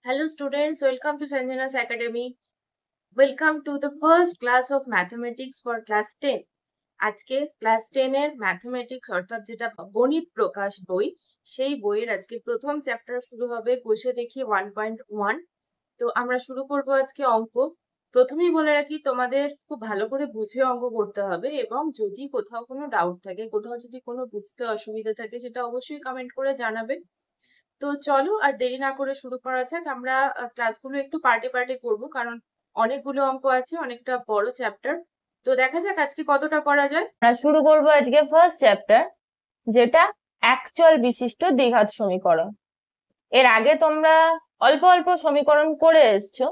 Hello students, welcome to Sanjana's Academy. Welcome to the first class of mathematics for class 10. আজকে class 10 এর mathematics অর্থাৎ যেটা গণিত প্রকাশ বই, সেই বইয়ের আজকে প্রথম চ্যাপ্টার শুরু হবে কষে দেখি 1.1। তো আমরা শুরু করব আজকে অঙ্ক। প্রথমেই বলে রাখি তোমাদের খুব ভালো করে বুঝে অঙ্ক করতে হবে এবং যদি কোথাও কোনো ডাউট থাকে, কোথাও যদি কোনো বুঝতে অসুবিধা থাকে সেটা অবশ্যই কমেন্ট করে জানাবে। তো চলো আর দেরি না করে শুরু করা যাক। আমরা ক্লাসগুলো একটু পার্টে পার্টে করবো কারণ অনেকগুলো অঙ্ক আছে, অনেকটা বড় চ্যাপ্টার। তো দেখা যাক আজকে কতটা করা যায়। আমরা শুরু করব আজকে ফার্স্ট চ্যাপ্টার, যেটা অ্যাকচুয়াল বিশিষ্ট দ্বিঘাত সমীকরণ। এর আগে তোমরা অল্প অল্প সমীকরণ করে এসছো,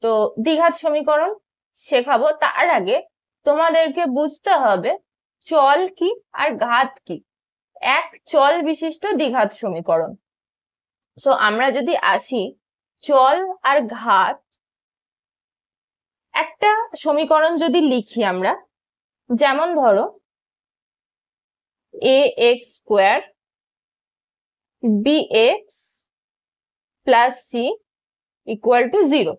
তো দ্বিঘাত সমীকরণ শেখাবো। তার আগে তোমাদেরকে বুঝতে হবে চল কি আর ঘাত কি। এক চল বিশিষ্ট দ্বিঘাত সমীকরণ। সো আমরা যদি আসি চল আর ঘাত, একটা সমীকরণ যদি লিখি আমরা, যেমন ধরো ax square bx plus c equal to 0।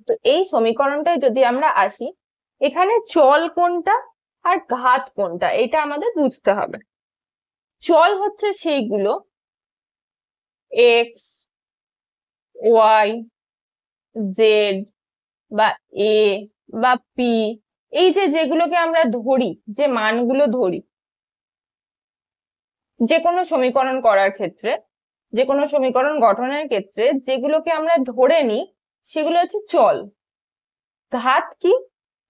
তো এই সমীকরণটায় যদি আমরা আসি, এখানে চল কোনটা আর ঘাত কোনটা এটা আমাদের বুঝতে হবে। চল হচ্ছে সেইগুলো x, y, z বা a বা p, এই যেগুলোকে আমরা ধরি, যে মানগুলো ধরি যে কোনো সমীকরণ করার ক্ষেত্রে, যে কোনো সমীকরণ গঠনের ক্ষেত্রে যেগুলোকে আমরা ধরে নিই সেগুলো হচ্ছে চল। ঘাত কি?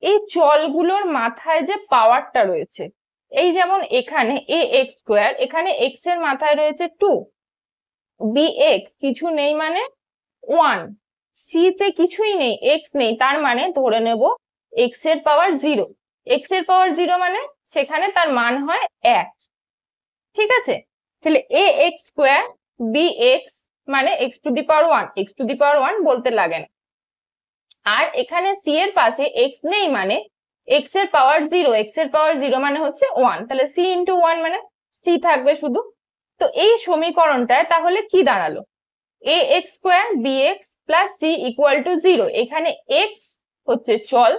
এই চলগুলোর মাথায় যে পাওয়ারটা রয়েছে, এই যেমন এখানে ax স্কোয়ার, এখানে x এর মাথায় রয়েছে 2, bx কিছু নেই মানে 1, c তে কিছুই নেই, x নেই, তার মানে ধরে নেব x এর পাওয়ার 0। x এর পাওয়ার 0 মানে সেখানে তার মান হয় 1। ঠিক আছে, তাহলে ax স্কোয়ার bx মানে x to the power 1, x to the power 1 বলতে লাগে না। আর এখানে c এর পাশে x নেই মানে x এর পাওয়ার 0, x এর পাওয়ার 0 মানে হচ্ছে 1, তাহলে c ইন্টু 1 মানে c থাকবে শুধু। তো এই সমীকরণটায় তাহলে কি দাঁড়ালো? ax square bx plus c equal to 0। এখানে x হচ্ছে চল,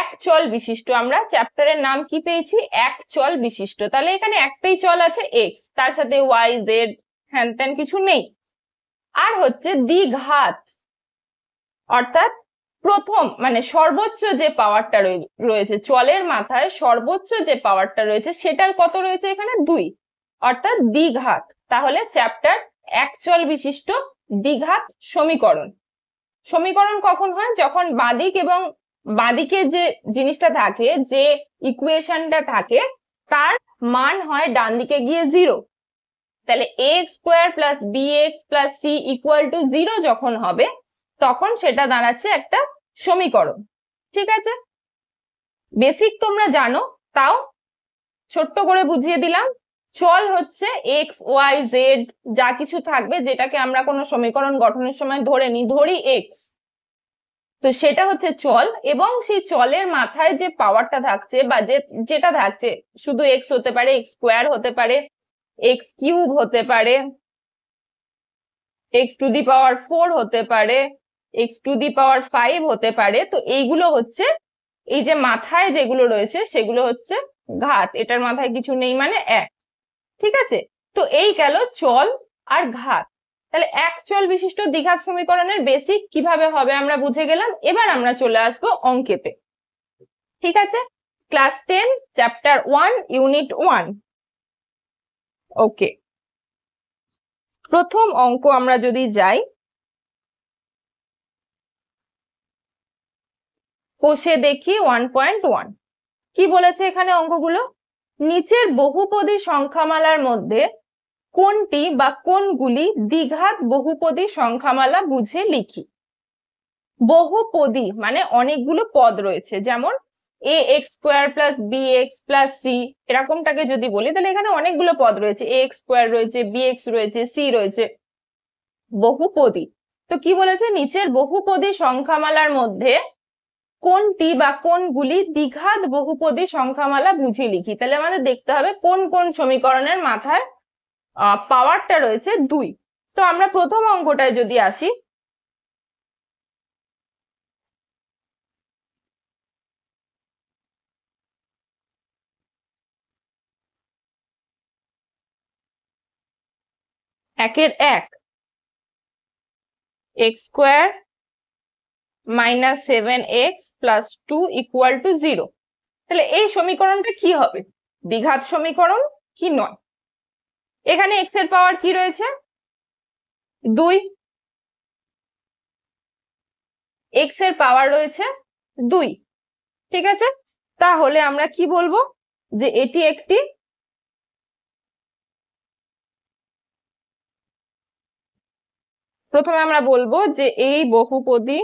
এক চল বিশিষ্ট। আমরা চ্যাপ্টারের নাম কি পেয়েছি? এক চল বিশিষ্ট। তাহলে এখানে একটাই চল আছে x, তার সাথে y z হ্যান ত্যান কিছু নেই। আর হচ্ছে দ্বিঘাত, অর্থাৎ প্রথম মানে সর্বোচ্চ যে পাওয়ারটা রয়েছে চলের মাথায়, সর্বোচ্চ যে পাওয়ারটা রয়েছে সেটা কত রয়েছে? এখানে 2, অর্থাৎ দ্বিঘাত। তাহলে চ্যাপ্টার এক চল বিশিষ্ট দ্বিঘাত সমীকরণ। সমীকরণ কখন হয়? যখন বাঁদিক এবং বাঁদিকে যে জিনিসটা থাকে, যে ইকুয়েশনটা থাকে, তার মান হয় ডান দিকে গিয়ে 0। তাহলে ax square plus bx plus c equal to 0 যখন হবে, তখন সেটা দাঁড়াচ্ছে একটা সমীকরণ। ঠিক আছে, বেসিক তোমরা জানো, তাও ছোট্ট করে বুঝিয়ে দিলাম। চল হচ্ছে x y z যা কিছু থাকবে, যেটাকে আমরা কোনো সমীকরণ গঠনের সময় ধরি x, তো সেটা হচ্ছে চল। এবং সেই চলের মাথায় যে পাওয়ারটা থাকছে বা যেটা থাকছে, শুধু x হতে পারে, x স্কোয়ার হতে পারে, x কিউব হতে পারে, x টু দি পাওয়ার 4 হতে পারে, x টু দি পাওয়ার 5 হতে পারে। তো এইগুলো হচ্ছে, এই যে মাথায় যেগুলো রয়েছে সেগুলো হচ্ছে ঘাত। এটার মাথায় কিছু নেই মানে 1। ঠিক আছে, তো এই গেল চল আর ঘাত। তাহলে এক চল বিশিষ্ট দ্বিঘাত সমীকরণের বেসিক কিভাবে হবে আমরা বুঝে গেলাম। এবার আমরা চলে আসবো অঙ্কেতে। ঠিক আছে, ক্লাস 10 চ্যাপ্টার 1 ইউনিট 1। ওকে, প্রথম অঙ্ক আমরা যদি যাই, কষে দেখি 1.1। কি বলেছে এখানে অঙ্কগুলো? নিচের বহুপদী সংখ্যামালার মধ্যে কোনটি বা কোনগুলি দ্বিঘাত বহুপদী সংখ্যামালা বুঝে লিখি। বহুপদী মানে অনেকগুলো পদ রয়েছে, যেমন ax square plus bx plus c, এরকমটাকে যদি বলি তাহলে এখানে অনেকগুলো পদ রয়েছে, ax স্কোয়ার রয়েছে, bx রয়েছে, c রয়েছে, বহুপদী। তো কি বলেছে? নিচের বহুপদী সংখ্যামালার মধ্যে কোনটি বা কোনগুলি দ্বিঘাত বহুপদী সংখ্যামালা বুঝে লিখি। তাহলে আমাদের দেখতে হবে কোন কোন সমীকরণের মাথায় পাওয়ারটা রয়েছে 2। তো আমরা প্রথম অঙ্কটায় যদি আসি, একের এক x square minus 7x plus 2 equal to 0। তাহলে এই সমীকরণটা কি হবে? দ্বিঘাত সমীকরণ কি নয়? এখানে x এর পাওয়ার কি রয়েছে? 2। x এর পাওয়ার রয়েছে 2, ঠিক আছে? তাহলে আমরা কি বলবো? যে এটি একটি প্রথমে আমরা বলবো যে এই বহুপদী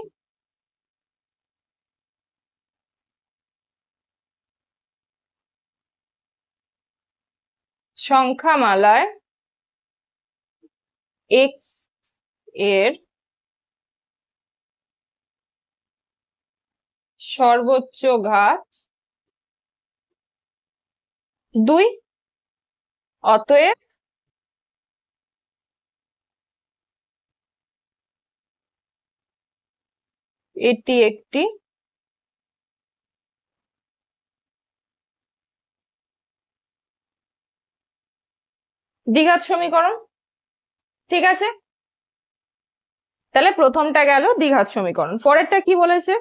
সংখ্যামালায় x এর সর্বোচ্চ ঘাত 2, অতএব এটি একটি দ্বিঘাত সমীকরণ, ঠিক আছে? তাহলে প্রথমটা গেল দ্বিঘাত সমীকরণ। পরেরটা কি বলেছে?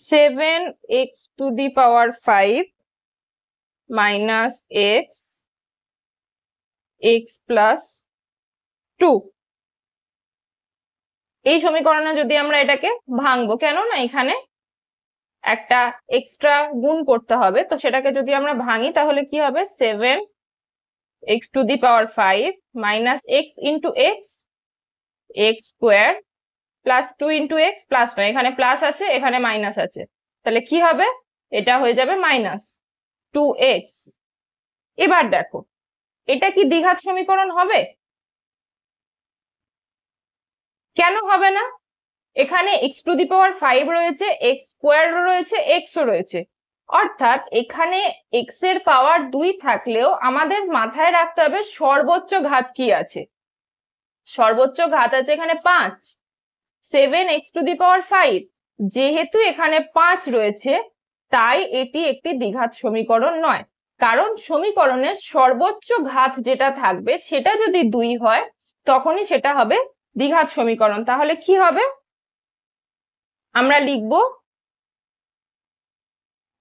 7x to the power 5 minus x plus 2। এই সমীকরণে যদি আমরা এটাকে ভাঙবো, কেন না এখানে একটা এক্সট্রা গুণ করতে হবে, তো সেটাকে যদি আমরা ভাঙি তাহলে কি হবে? 7x to the power 5 minus x into x square plus 2 into x plus নয়, এখানে প্লাস আছে এখানে মাইনাস আছে, তাহলে কি হবে? এটা হয়ে যাবে মাইনাস 2x। এবার দেখো এটা কি দ্বিঘাত সমীকরণ হবে? কেন হবে না? এখানে x টু দি পাওয়ার 5 রয়েছে, x স্কোয়ার রয়েছে, x ও রয়েছে, অর্থাৎ এখানে x এর পাওয়ার 2 থাকলেও আমাদের মাথায় রাখতে হবে সর্বোচ্চ ঘাত কি আছে। সর্বোচ্চ ঘাত আছে এখানে 5। 7x টু দি পাওয়ার 5, যেহেতু এখানে 5 রয়েছে তাই এটি একটি দ্বিঘাত সমীকরণ নয়, কারণ সমীকরণের সর্বোচ্চ ঘাত যেটা থাকবে সেটা যদি 2 হয় তখনই সেটা হবে দ্বিঘাত সমীকরণ। তাহলে কি হবে? আমরা লিখব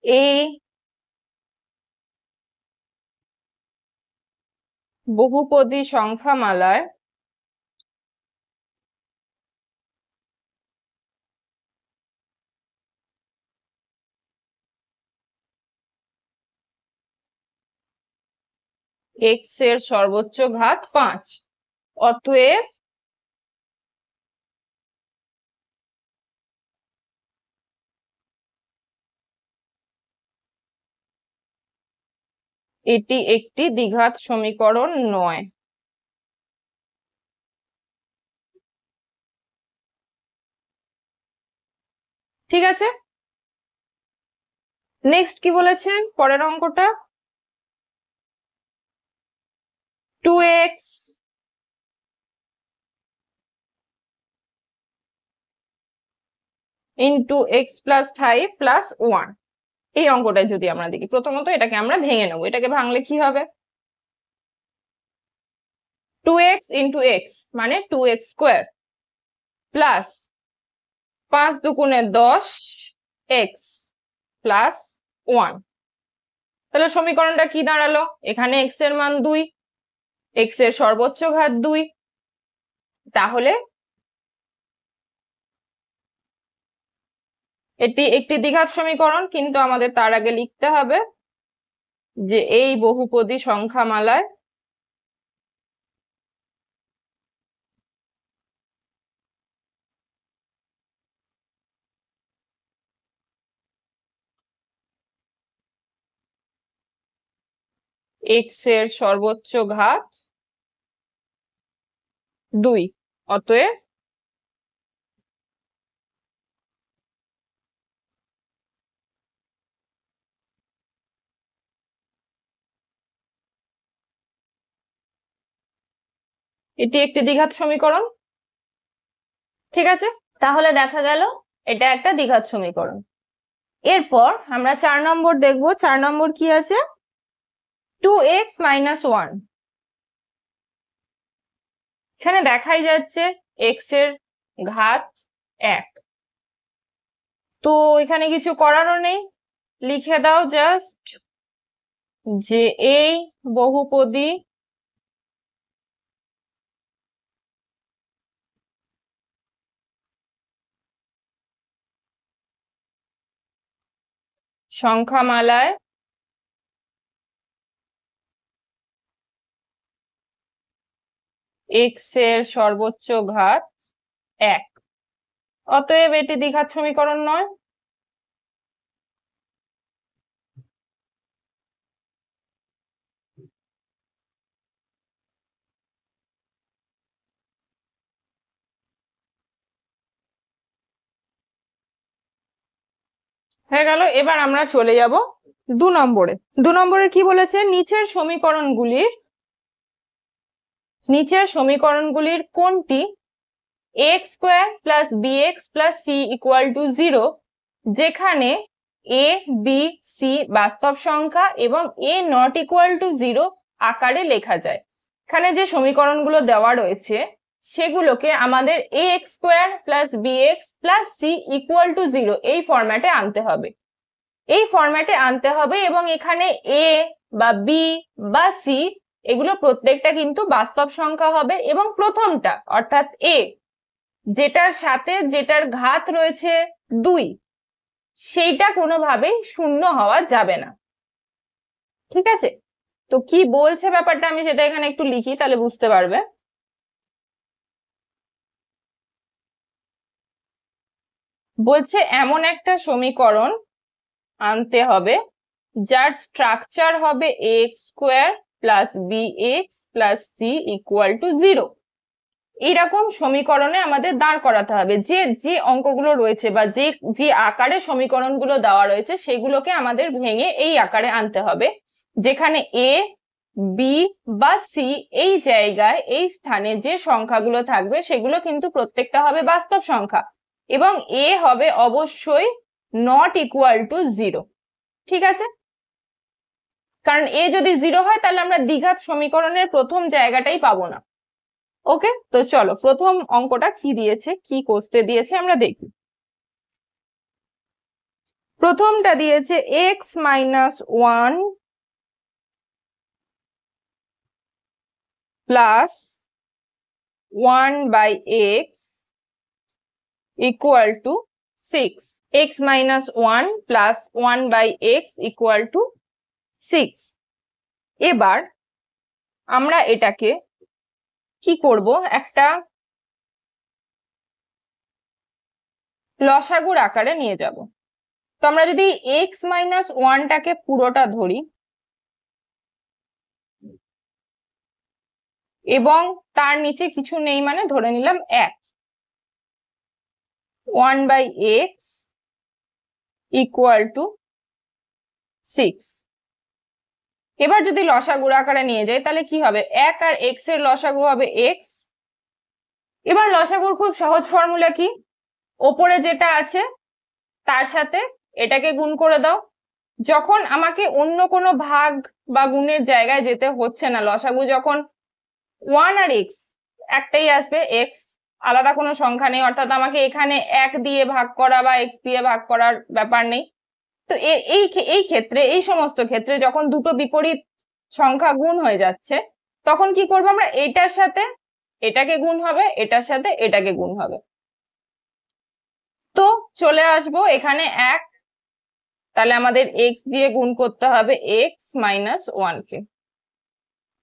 এই বহুপদী সংখ্যামালায় x এর সর্বোচ্চ ঘাত 5, অতএব এটি একটি দ্বিঘাত সমীকরণ নয়। ঠিক আছে, নেক্সট কি বলেছে পরের অঙ্কটা? 2x into x plus 5 plus 1। এই অঙ্কটা যদি আমরা দেখি, প্রথমত এটাকে আমরা ভেঙে নেবো। এটাকে ভাঙলে কি হবে? 2x into x মানে 2x স্কোয়ার প্লাস 5 দুগুণে 10 x প্লাস 1। তাহলে সমীকরণটা কি দাঁড়ালো? এখানে x এর মান 2, x এর সর্বোচ্চ ঘাত 2, তাহলে এটি একটি দ্বিঘাত সমীকরণ। কিন্তু আমাদের তার আগে লিখতে হবে যে এই বহুপদী সংখ্যামালায় x এর সর্বোচ্চ ঘাত 2, অতএব এটি একটি দ্বিঘাত সমীকরণ। ঠিক আছে, তাহলে দেখা গেল এটা একটা দ্বিঘাত সমীকরণ। এরপর আমরা 4 নম্বর দেখবো। 4 নম্বর কি আছে? 2x - 1। এখানে দেখাই যাচ্ছে x এর ঘাত 1। তো এখানে কিছু করারও নেই, লিখে দাও জাস্ট যে এই বহুপদী সংখ্যামালায় x এর সর্বোচ্চ ঘাত 1, অতএব এটি দ্বিঘাত সমীকরণ নয়। হয়ে গেল। এবার আমরা চলে যাব 2 নম্বরে। 2 নম্বরে কি বলেছে? নিচের সমীকরণগুলির কোনটি x² + bx + c = 0, যেখানে a, b, c বাস্তব সংখ্যা এবং a ≠ 0 আকারে লেখা যায়। এখানে যে সমীকরণগুলো দেওয়া রয়েছে সেগুলোকে আমাদের ax² + bx + c = 0 এই ফরম্যাটে আনতে হবে। এবং এখানে a বা b বা c এগুলো প্রত্যেকটা কিন্তু বাস্তব সংখ্যা হবে, এবং প্রথমটা অর্থাৎ a, যেটার সাথে যেটার ঘাত রয়েছে 2, সেইটা কোনোভাবেই শূন্য হওয়া যাবে না। ঠিক আছে, তো কি বলছে ব্যাপারটা আমি সেটা এখানে একটু লিখি, তাহলে বুঝতে পারবে। বলছে এমন একটা সমীকরণ আনতে হবে যার স্ট্রাকচার হবে ax² + bx + c = 0। এইরকম সমীকরণে আমাদের দাঁড় করাতে হবে। যে অঙ্কগুলো রয়েছে বা যে আকারে সমীকরণগুলো দেওয়া রয়েছে সেগুলোকে আমাদের ভেঙে এই আকারে আনতে হবে, যেখানে a, b বা c এই জায়গায় এই স্থানে যে সংখ্যাগুলো থাকবে সেগুলো কিন্তু প্রত্যেকটা হবে বাস্তব সংখ্যা, এবং a হবে অবশ্যই ≠ 0। ঠিক আছে, কারণ a যদি 0 হয় তাহলে আমরা দ্বিঘাত সমীকরণের প্রথম জায়গাটাই পাবো না। ওকে, তো চলো প্রথম অঙ্কটা কি দিয়েছে, কি কষতে দিয়েছে আমরা দেখি। প্রথমটা দিয়েছে x - 1 + 1/x = 6। x - 1 + 1/x = 6। এবার আমরা এটাকে কি করব, একটা লসাগুর আকারে নিয়ে যাব। তো আমরা যদি x - 1টাকে পুরোটা ধরি এবং তার নিচে কিছু নেই মানে ধরে নিলাম 1, 1/x = 6। এবার যদি লসাগুর আকারে নিয়ে যাই তাহলে কি হবে, 1 আর x এর লসাগু হবে x। এবার লসাগুর খুব সহজ ফর্মুলা কি, ওপরে যেটা আছে তার সাথে এটাকে গুণ করে দাও। যখন আমাকে অন্য কোনো ভাগ বা গুণের জায়গায় যেতে হচ্ছে না, লসাগু যখন 1 আর x একটাই আসবে, x আলাদা কোনো সংখ্যা নেই, অর্থাৎ আমাকে এখানে 1 দিয়ে ভাগ করা বা x দিয়ে ভাগ করার ব্যাপার নেই। তো এই ক্ষেত্রে, এই সমস্ত ক্ষেত্রে যখন দুটো বিপরীত সংখ্যা গুণ হয়ে যাচ্ছে তখন কি করবো আমরা, এটার সাথে এটাকে গুণ হবে, এটার সাথে এটাকে গুণ হবে। তো চলে আসবো এখানে 1, তাহলে আমাদের x দিয়ে গুণ করতে হবে x - 1 কে,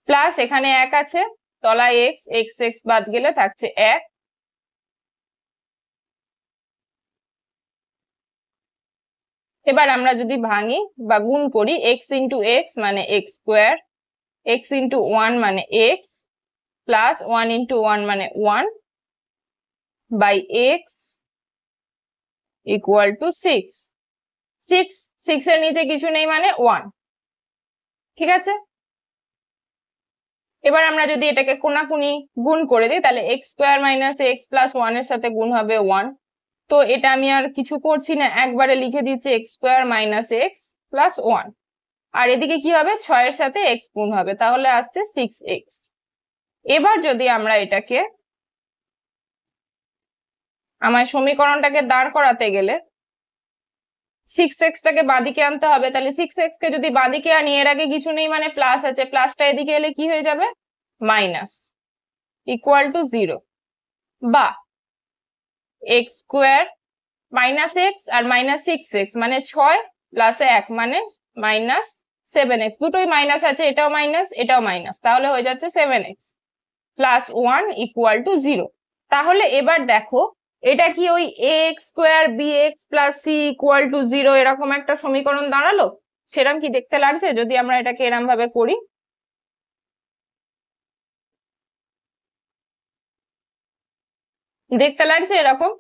প্লাস এখানে 1 আছে, তলায় x বাদ গেলে থাকছে 1। এবার আমরা যদি ভাঙি বা গুণ করি, x × x মানে x², x × 1 মানে x, প্লাস 1 × 1 মানে 1/x = 6। 6 এর নিচে কিছু নেই মানে 1। ঠিক আছে, এবার আমরা যদি এটাকে কোনাকুনি গুণ করে দিই তাহলে x square minus x plus one এর সাথে গুণ হবে 1। তো এটা আমি আর কিছু করছি না, একবারে লিখে দিচ্ছি x square minus x plus 1। আর এদিকে কি হবে, 6 এর সাথে এক্স গুণ হবে, তাহলে আসছে 6x। এবার যদি আমরা এটাকে আমার সমীকরণটাকে দাঁড় করাতে গেলে 6x টাকে বাঁদিকে আনতে হবে, তাহলে 6x কে যদি বাঁদিকে আনি, এর আগে কিছু নেই মানে প্লাস আছে, প্লাসটা এদিকে এলে কি হয়ে যাবে, মাইনাস, ইকুয়াল টু 0। বা এক্স স্কোয়ার মাইনাস এক্স আর মাইনাস 6x মানে 6 প্লাস 1 মানে মাইনাস 7x, দুটোই মাইনাস আছে, এটাও মাইনাস এটাও মাইনাস, তাহলে হয়ে যাচ্ছে 7x প্লাস 1 ইকুয়াল টু 0। তাহলে এবার দেখো এটা কি ওই x square b x plus c equal to 0 এরকম একটা সমীকরণ দাঁড়ালো? সেরকম কি দেখতে লাগছে যদি আমরা এটাকে এরকম ভাবে করি? দেখতে লাগছে এরকম,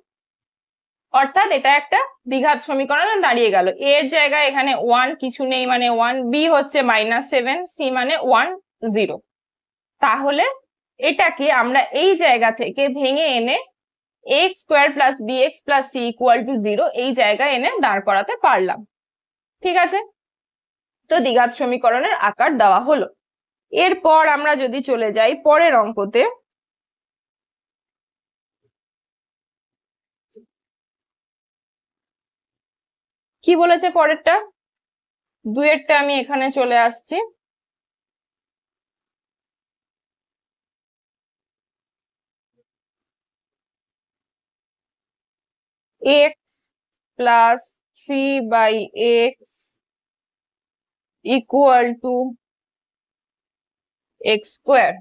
অর্থাৎ এটা একটা দ্বিঘাত সমীকরণে দাঁড়িয়ে গেল। এর জায়গায় এখানে 1 কিছু নেই মানে 1, বি হচ্ছে -7, সি মানে 1 0। তাহলে এটাকে আমরা এই জায়গা থেকে ভেঙে এনে x square plus b x plus c equal to 0 এই জায়গায় এনে দাঁড় করাতে পারলাম। ঠিক আছে, তো দ্বিঘাত সমীকরণের আকার দেওয়া হলো। এরপর আমরা যদি চলে যাই পরের অঙ্কতে, কি বলেছে পরেরটা, দুয়েরটা আমি এখানে চলে আসছি। X plus 3/x equal to x square.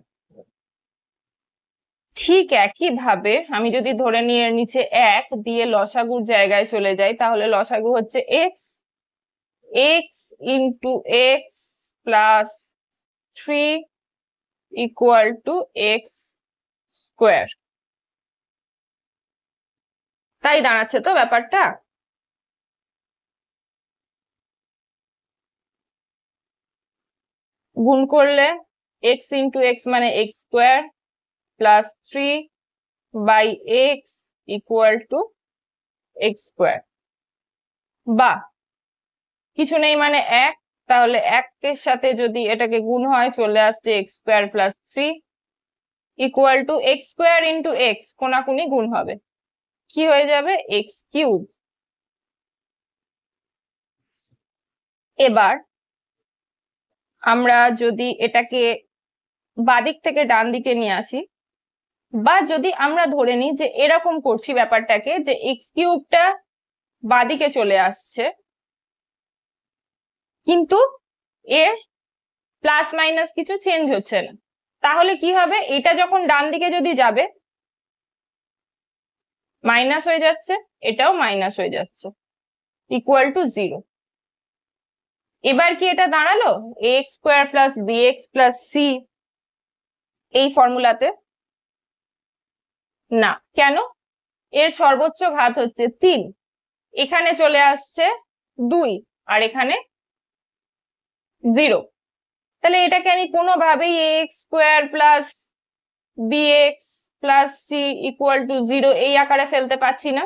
ঠিক একই ভাবে আমি যদি ধরে নিয়ে এর নিচে 1 দিয়ে লসাগুর জায়গায় চলে যাই, তাহলে লসাগু হচ্ছে x, x into x plus 3 equal to x square. তাই দাঁড়াচ্ছে তো ব্যাপারটা। গুণ করলে এক্স ইন্টু এক্স মানে x square plus 3/x equal to x square. বা কিছু নেই মানে 1, তাহলে 1 এর সাথে যদি এটাকে গুণ হয় চলে আসছে x square plus 3 equal to x square into x, কোনাকুনি গুণ হবে, কি হয়ে যাবে, এক্স কিউব। এবার আমরা যদি এটাকে বাদিক থেকে ডান দিকে নিয়ে আসি, বা যদি আমরা ধরে নিই যে এরকম করছি ব্যাপারটাকে, যে এক্স কিউবটা বাদিকে চলে আসছে কিন্তু এর প্লাস মাইনাস কিছু চেঞ্জ হচ্ছে না, তাহলে কি হবে, এটা যখন ডান দিকে যদি যাবে মাইনাস হয়ে যাচ্ছে, এটাও মাইনাস হয়ে যাচ্ছে, ইকুয়াল টু 0। এবার কি এটা দাঁড়ালো x square plus b x plus c এই ফর্মুলাতে? না, কেন, এর সর্বোচ্চ ঘাত হচ্ছে 3, এখানে চলে আসছে 2 আর এখানে 0, তাহলে এটাকে আমি কোনোভাবেই x square plus b x plus c equal to 0 এই আকারে ফেলতে পারছি না।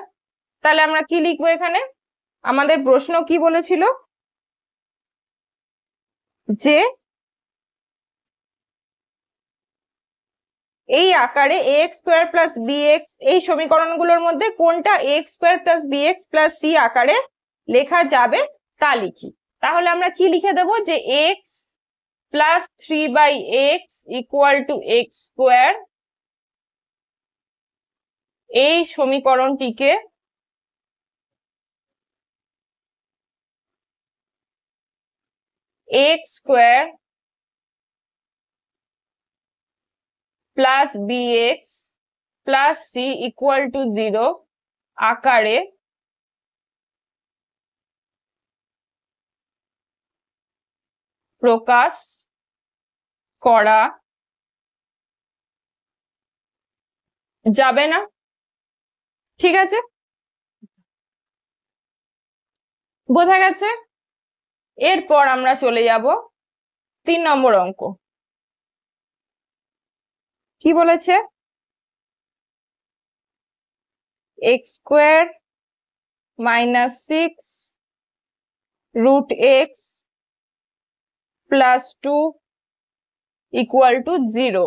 তাহলে আমরা কি লিখবো এখানে, আমাদের প্রশ্ন কি বলেছিল যে এই আকারে এক্স স্কোয়ার প্লাস বিএক্স এই সমীকরণগুলোর মধ্যে কোনটা x square plus b x plus c আকারে লেখা যাবে তা লিখি। তাহলে আমরা কি লিখে দেবো, যে x plus 3/x equal to x square, এই সমীকরণটিকে x square plus b x plus c equal to 0 আকারে প্রকাশ করা যাবে না। ঠিক আছে, বোঝা গেছে? এরপর আমরা চলে যাব 3 নম্বর অঙ্ক। কি বলেছে? x square minus 6 root x plus 2 equal to 0।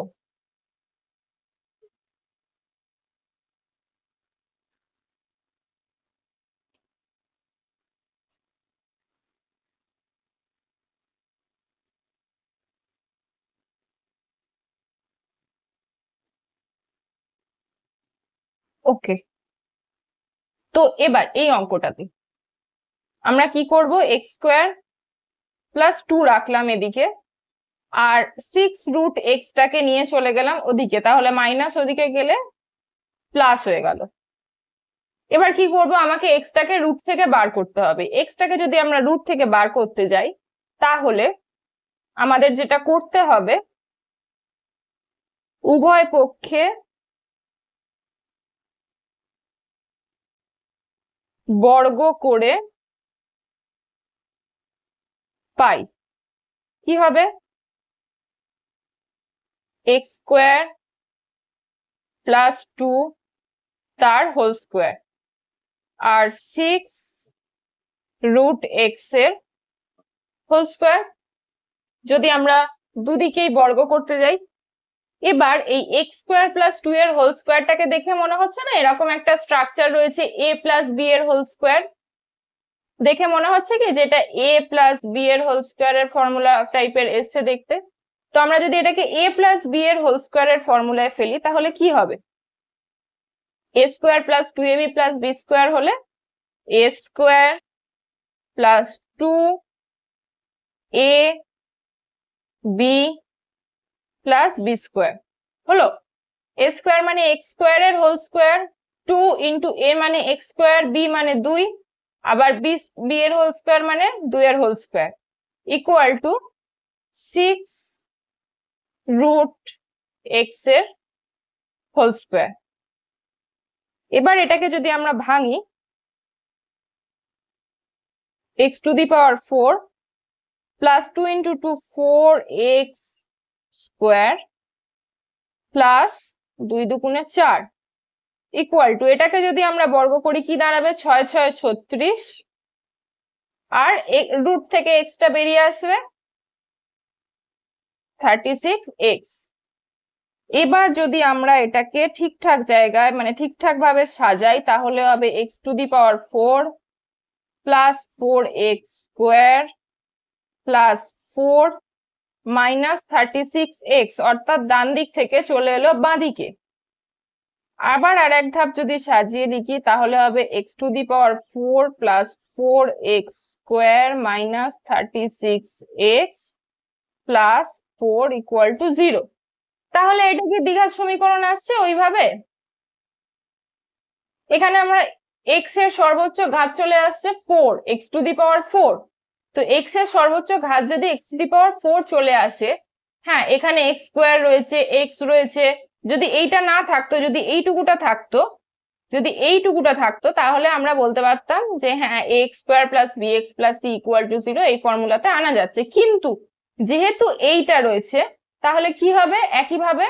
Okay, তো এবার এই অঙ্কটাতে আমরা কি করব? এক্স স্কোয়ার প্লাস 2 রাখলাম এদিকে, আর 6 রুট এক্স টাকে নিয়ে চলে গেলাম ওদিকে, তাহলে মাইনাস ওদিকে গেলে প্লাস হয়ে গেল। এবার কি করব? আমাকে এক্স টাকে রুট থেকে বার করতে হবে। এক্স টাকে যদি আমরা রুট থেকে বার করতে যাই, তাহলে আমাদের যেটা করতে হবে, উভয় পক্ষে বর্গ করে পাই। কি হবে? এক্স স্কোয়ার প্লাস 2 তার হোল স্কোয়ার, আর 6 রুট এক্স এর হোল স্কোয়ার। যদি আমরা দুদিকেই বর্গ করতে যাই, এবার এই এক্স স্কোয়ার প্লাস 2 এর হোল স্কোয়ারটাকে দেখে মনে হচ্ছে না এরকম একটা স্ট্রাকচার রয়েছে এ প্লাস বি এর হোল স্কোয়ার? দেখে মনে হচ্ছে কি যেটা এ প্লাস বি এর হোল স্কোয়ার এর ফর্মুলা টাইপের এসছে দেখতে। তো আমরা যদি এটাকে এ প্লাস বি এর হোল স্কোয়ার এর ফর্মুলায় ফেলি, তাহলে কি হবে? A square plus 2ab plus b square হলে a square plus 2 a b plus b square হলো। এ স্কোয়ার মানে এক্স স্কোয়ার এর হোল স্কোয়ার, 2 ইন্টু এ মানে এক্স স্কোয়ার, বি মানে 2, আবার বি এর হোল স্কোয়ার মানে 2 এর whole square, equal to 6 root x এর হোল স্কোয়ার। এবার এটাকে যদি আমরা ভাঙি, x to the power 4 plus 2 into 2 4x square plus 2 দুগুণে 4 ইকুয়াল টু, এটাকে যদি আমরা বর্গ করি কি দাঁড়াবে? 6 6 36, আর রুট থেকে এক্সটা বেরিয়ে আসবে 36x। এবার যদি আমরা এটাকে ঠিকঠাক জায়গায় মানে ঠিকঠাক ভাবে সাজাই, তাহলে হবে x to the power 4 plus 4x square plus 4 minus 36x, অর্থাৎ ডান দিক থেকে চলে এলো বাঁ দিকে। আবার আর এক ধাপ যদি সাজিয়ে লিখি, তাহলে হবে x to the power 4 plus 4x square minus 36x plus 4 equal to 0। তাহলে এটা কি দ্বিঘাত সমীকরণ আসছে ওইভাবে? এখানে আমরা x এর সর্বোচ্চ ঘাত চলে আসছে 4, এক্স টু দি পাওয়ার 4। তো x এর সর্বোচ্চ ঘাত যদি এক্স টু দি পাওয়ার 4 চলে আসে, হ্যাঁ এখানে x স্কোয়ার রয়েছে, x রয়েছে, যদি এইটা না থাকতো, যদি এইটুকুটা থাকতো, তাহলে আমরা বলতে পারতাম যে হ্যাঁ x square plus bx plus c equal to 0 এই ফর্মুলাতে আনা যাচ্ছে। কিন্তু যেহেতু এইটা রয়েছে, তাহলে কি হবে? একইভাবে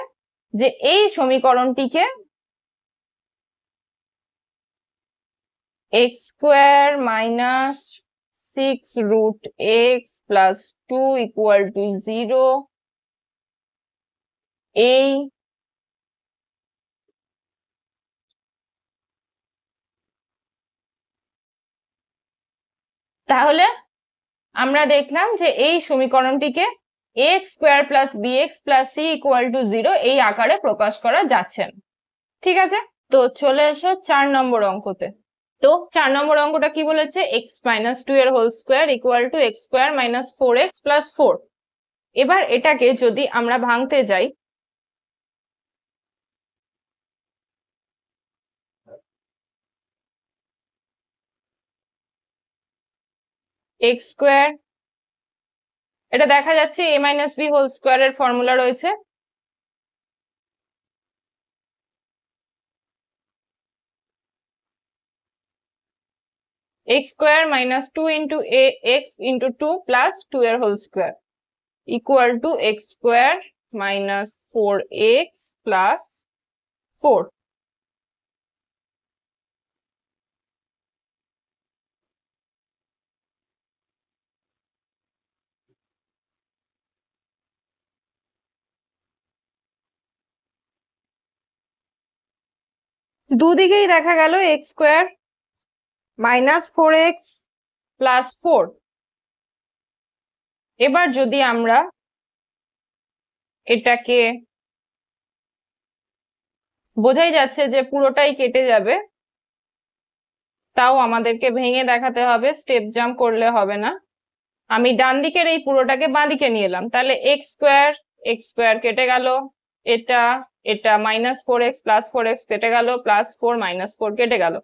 যে এই সমীকরণটিকে x square minus 6 root x plus 2 equal to 0, এই তাহলে আমরা দেখলাম যে এই সমীকরণটিকে x square plus bx plus c equal to 0 এই আকারে প্রকাশ করা যাচ্ছে। ঠিক আছে, তো চলে এসো 4 নম্বর অঙ্কতে। তো 4 নম্বর অঙ্কটা কি বলেছে? x মাইনাস 2 এর whole square equal to x square minus 4x plus 4। এবার এটাকে যদি আমরা ভাঙতে যাই, x স্কোয়ার, এটা দেখা যাচ্ছে a minus b whole square এর ফর্মুলা রয়েছে, x square minus 2 into a x into 2 plus 2 এর whole square equal to x square minus 4x plus 4। দুদিকেই দেখা গেল x square minus 4x plus 4। এবার যদি আমরা এটাকে, বোঝাই যাচ্ছে যে পুরোটাই কেটে যাবে, তাও আমাদেরকে ভেঙে দেখাতে হবে, স্টেপ জাম্প করলে হবে না। আমি ডান দিকের এই পুরোটাকে বাঁ দিকে নিয়ে এলাম, তাহলে এক্স স্কোয়ার কেটে গেল, এটা এটা মাইনাস 4x প্লাস 4x কেটে গেল, প্লাস 4 মাইনাস 4 কেটে গেল,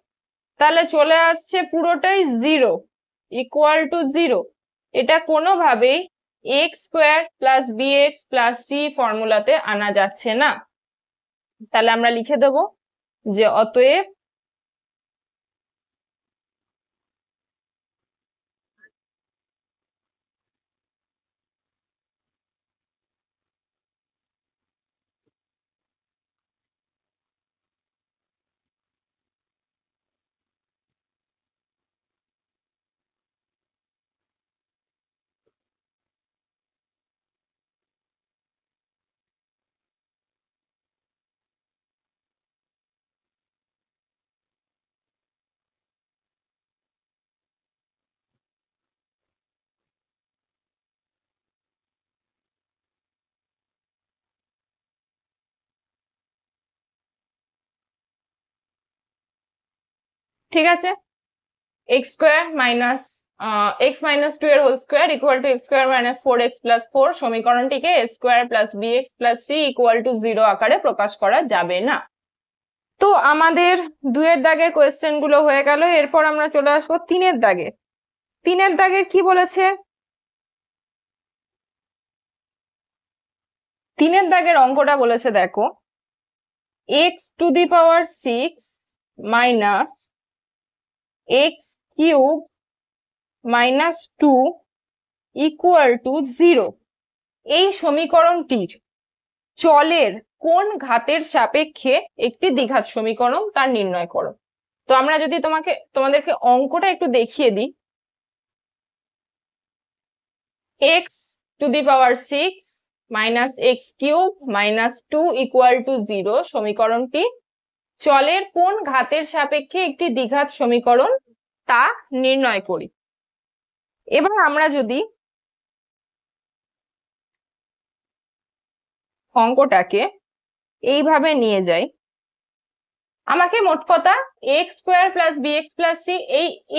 তাহলে চলে আসছে পুরোটাই 0 ইকুয়াল টু 0। এটা কোনোভাবেই x square plus b x plus c ফর্মুলাতে আনা যাচ্ছে না। তাহলে আমরা লিখে দেব যে অতএব ঠিক আছে, x square minus x minus 2 এর whole square equal to x square minus 4x plus 4 সমীকরণটিকে a square plus b x plus c equal to 0 আকারে প্রকাশ করা যাবে না। তো আমাদের 2 এর দাগের কোয়েশ্চেন গুলো হয়ে গেল। এরপর আমরা চলে আসবো 3 এর দাগে। 3 এর দাগের কি বলেছে? 3 এর দাগের অঙ্কটা বলেছে, দেখো, x to the power 6 minus x cube minus 2 equal to 0 এই সমীকরণটির চলের কোন ঘাতের সাপেক্ষে একটি দ্বিঘাত সমীকরণ তার নির্ণয় করো। তো আমরা যদি তোমাদেরকে অঙ্কটা একটু দেখিয়ে দিই, x to the power 6 minus x cube minus 2 equal to 0 সমীকরণটি চলের কোন ঘাতের সাপেক্ষে একটি দ্বিঘাত সমীকরণ তা নির্ণয় করি। এবার আমরা যদি অঙ্কটাকে এইভাবে নিয়ে যাই, আমাকে মোট কথা x square plus b x plus c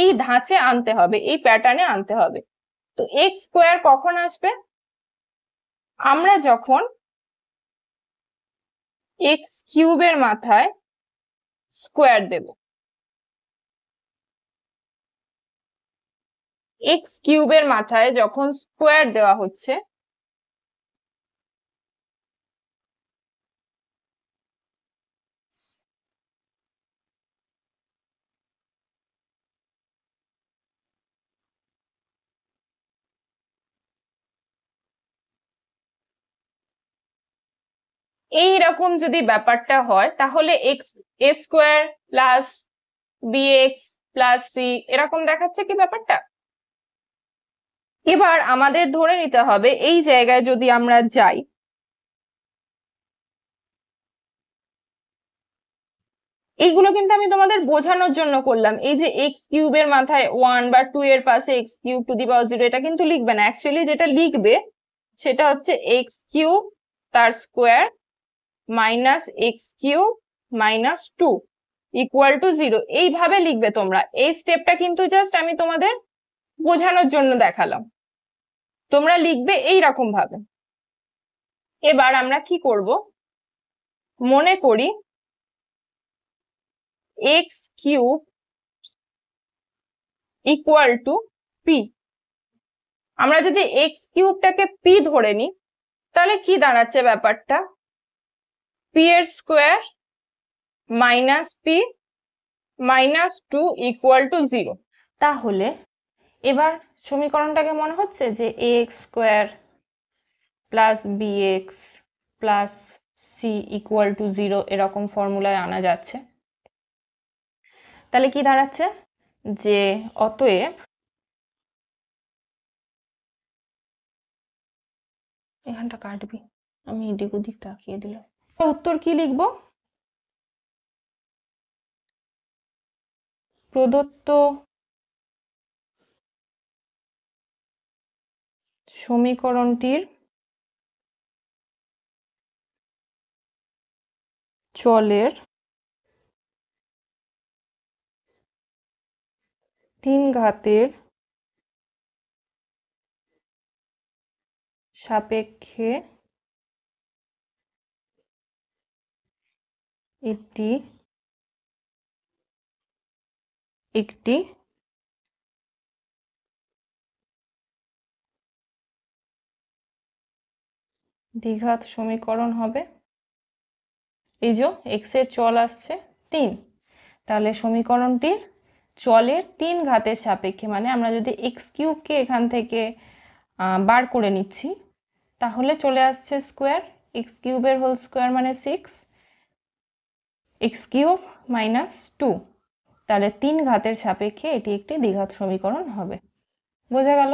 এই ধাঁচে আনতে হবে, এই প্যাটার্নে আনতে হবে। তো এক্স স্কোয়ার কখন আসবে? আমরা যখন এক্স কিউবের মাথায় স্কোয়ার দেব, এক্স কিউবের মাথায় যখন স্কোয়ার দেওয়া হচ্ছে, এইরকম যদি ব্যাপারটা হয়, তাহলে x a square plus b x plus c এরকম দেখাচ্ছে কি ব্যাপারটা। এবার আমাদের ধরে নিতে হবে এই জায়গায় যদি আমরা যাই, এইগুলো কিন্তু আমি তোমাদের বোঝানোর জন্য করলাম। এই যে এক্স কিউবের মাথায় 1 বা 2 এর পাশে এক্স কিউব টু দি পাওয়ার 0, এটা কিন্তু লিখবে না। অ্যাকচুয়ালি যেটা লিখবে সেটা হচ্ছে এক্স কিউব তার square minus x cube minus 2 equal to 0, এইভাবে লিখবে তোমরা। এই স্টেপটা কিন্তু জাস্ট আমি তোমাদের বোঝানোর জন্য দেখালাম, তোমরা লিখবে এই রকম ভাবে। এবার আমরা কি করব, মনে করি x cube equal to P. আমরা যদি এক্স কিউবটাকে পি ধরে নিই, তাহলে কি দাঁড়াচ্ছে ব্যাপারটা? পি এর square minus p minus 2 equal to 0। তাহলে এবার সমীকরণটাকে মনে হচ্ছে যে x square plus b x plus c equal to 0 এরকম ফর্মুলায় আনা যাচ্ছে। তাহলে কি দাঁড়াচ্ছে যে অতএব এখানটা কাটবি, আমি এদিক ওদিক তাকিয়ে দিলাম। উত্তর কি লিখবো? প্রদত্ত সমীকরণটির চলের 3 ঘাতের সাপেক্ষে এটি একটি দ্বিঘাত সমীকরণ হবে। এই যে x এর চল আসছে 3, তাহলে সমীকরণটির চলের 3 ঘাতের সাপেক্ষে, মানে আমরা যদি এক্স কিউবকে এখান থেকে বার করে নিচ্ছি তাহলে চলে আসছে স্কোয়ার, এক্স কিউবের হোল স্কোয়ার মানে 6, এক্স কিউব মাইনাস 2, তাহলে 3 ঘাতের সাপেক্ষে এটি একটি দ্বিঘাত সমীকরণ হবে। বোঝা গেল?